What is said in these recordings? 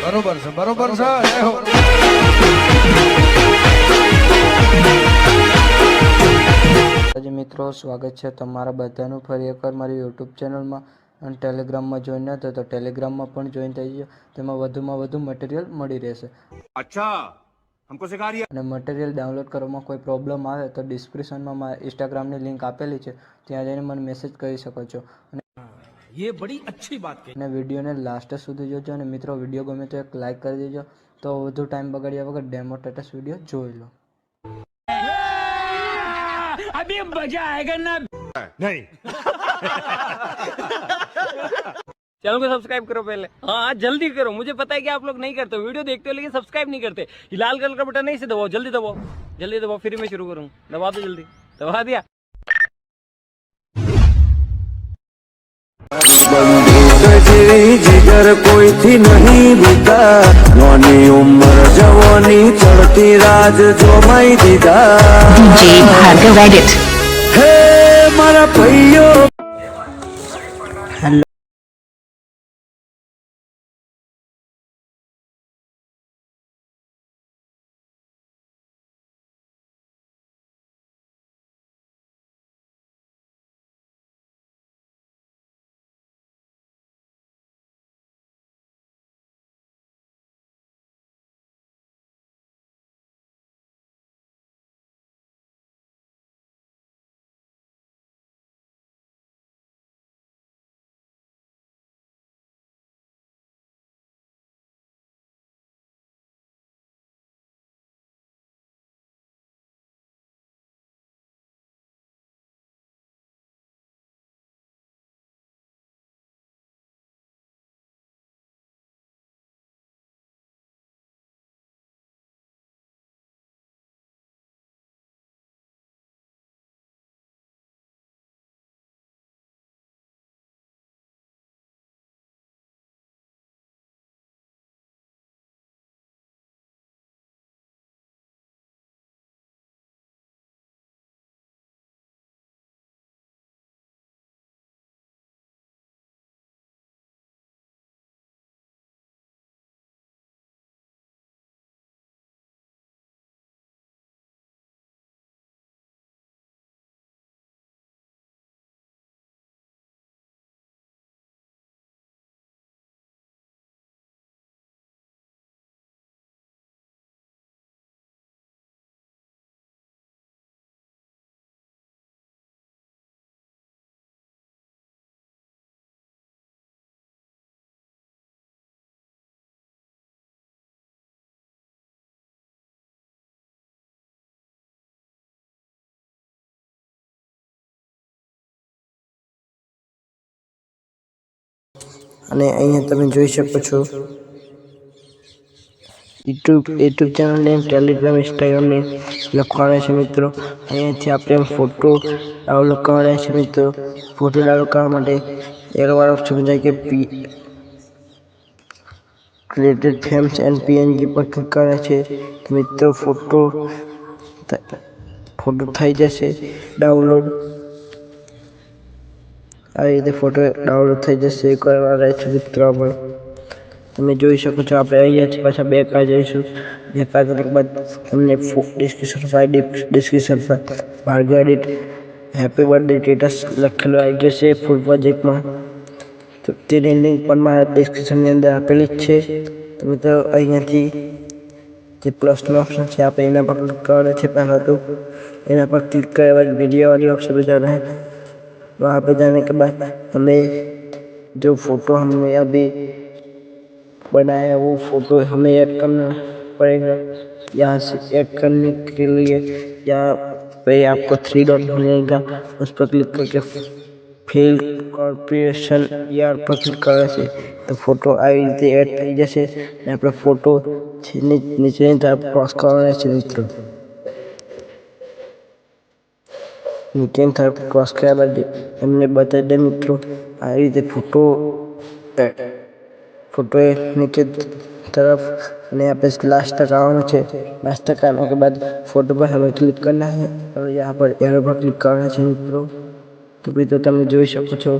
બરોબર છે, બરોબર છે. જય હો. મિત્રો, સ્વાગત છે તમારા બધાનું ફરી એકવાર મારી યુટ્યુબ ચેનલમાં અને ટેલિગ્રામમાં જોઈન ન થયો તો ટેલિગ્રામમાં પણ જોઈન થઈ ગયો. તેમાં વધુમાં વધુ મટીરિયલ મળી રહેશે. અચ્છા, हमको सिखा रही है. અને મટીરિયલ ડાઉનલોડ કરવામાં કોઈ પ્રોબ્લેમ આવે તો ડિસ્ક્રિપ્શનમાં મારા ઇન્સ્ટાગ્રામની લિંક આપેલી છે, ત્યાં જઈને મને મેસેજ કરી શકો છો. ये बड़ी अच्छी बात कही. અને વિડીયોને લાસ્ટ સુધી જોજો. અને મિત્રો, વિડીયો ગમે તો એક લાઇક કરી દેજો. તો વધુ ટાઈમ બગાડ્યા વગર ડેમો સ્ટેટસ વિડીયો જોઈ લો. अभी मजा आएगा ना. नहीं. चैनल को सब्सक्राइब करो पहले। हाँ जल्दी करो, मुझे पता है कि आप लोग नहीं करते, वीडियो देखते हो लेकिन सब्सक्राइब नहीं करते। ये लाल कलर का बटन नहीं से दबाओ, जल्दी दबाओ, जल्दी दबाओ, फिर मैं शुरू करूँ। दबा दो जल्दी, दबा दिया। जिगर कोई थी नहीं बीता नौनी उम्र जवानी चढ़ती राज जो माई दीदा DJ Bhargav Edit. हे मारा भैयो અને અહીંયા તમે જોઈ શકો છો YouTube channel name, Telegram, Instagram name લખવાના છે મિત્રો. અહીંયાથી આપણે ફોટો ડાઉનલોડ કરવાના છે મિત્રો. ફોટો ડાઉનલોડ કરવા માટે એક વાર ઓપ્શન જાય કે ક્રિએટેડ ફ્રેમ્સ એન્ડ પીએનજી પર ક્લિક કરવાના છે મિત્રો. ફોટો થઈ જશે ડાઉનલોડ. આ રીતે ફોટો ડાઉનલોડ થઈ જશે. કરવાના છે મિત્રો. તમે જોઈ શકો છો. આપણે અહીંયાથી પાછા બેક આ જઈશું. બેક આ કર્યા બાદ તમને ડિસ્ક્રિપ્શનમાં Bhargav edit happy birthday status લખેલું આવી ગયું છે ફૂલ પ્રોજેક્ટમાં. તો તેની લિંક પણ મારા ડિસ્ક્રિપ્શનની અંદર આપેલી જ છે. તમે તો અહીંયાથી જે પ્લસનો ઓપ્શન છે આપણે એના પર ક્લિક કરવાના છે. પહેલાં તો એના પર ક્લિક કર્યા બાદ वीडियो वाली ऑप्शन पे जाना है. वहाँ पे जाने के बाद हमें जो फोटो हमने अभी बनाया वो फोटो हमें ऐड करना पड़ेगा. यहाँ से ऐड करने के लिए यहाँ पे आपको 3 डॉट मिलेगा, उस पर क्लिक करके फिल कॉर्पोरेशन યાર પર ક્લિક કરે છે તો ફોટો આવી રીતે એડ થઈ જશે. અને આપણે ફોટો નીચેની તરફ ક્રોસ કરવાના છે મિત્રો. નીચેની તરફ ક્રોસ કર્યા બાદ એમને બતાવી દે મિત્રો. આવી રીતે फोटो नीचे तरफ અને यहाँ पे लास्ट तक आना है. लास्ट तक आने के बाद फोटो पर हमें क्लिक करना है और यहाँ पर एरो पर क्लिक करना है मित्रों. તો મિત્રો તમે જોઈ શકો છો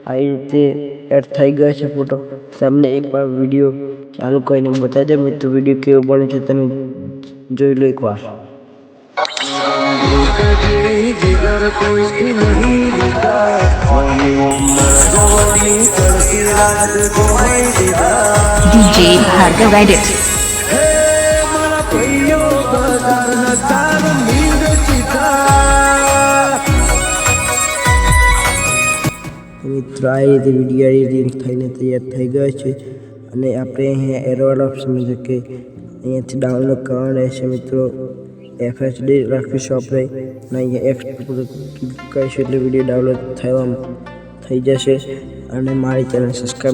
આ રીતે એડ થઈ ગયો છે ફોટો. તમને એકવાર વિડીયો ચાલુ કરીને બતાવી દે મિત્રો વિડીયો કેવો બને છે તમે જોઈ લો એકવાર. जिगर कोई नहीं दिखा नौनी उम्र जवानी चढ़ती राज जो मैं दीदा DJ Bhargav Edit. हे मारा पैयो बजार न तार मीर चिता મિત્રો આ રીતે વિડીયો એડિટિંગ થઈને તૈયાર થઈ ગયો છે અને આપણે અહીંયા એરોવાળો ઓપ્શન છે કે અહીંયાથી ડાઉનલોડ કરવાનું રહેશે મિત્રો. FHD રાખીશું આપણે અને અહીંયા એક્સપોર્ટ કરીશું એટલે વિડીયો ડાઉનલોડ થઈ જશે અને મારી ચેનલ સબસ્ક્રાઈબ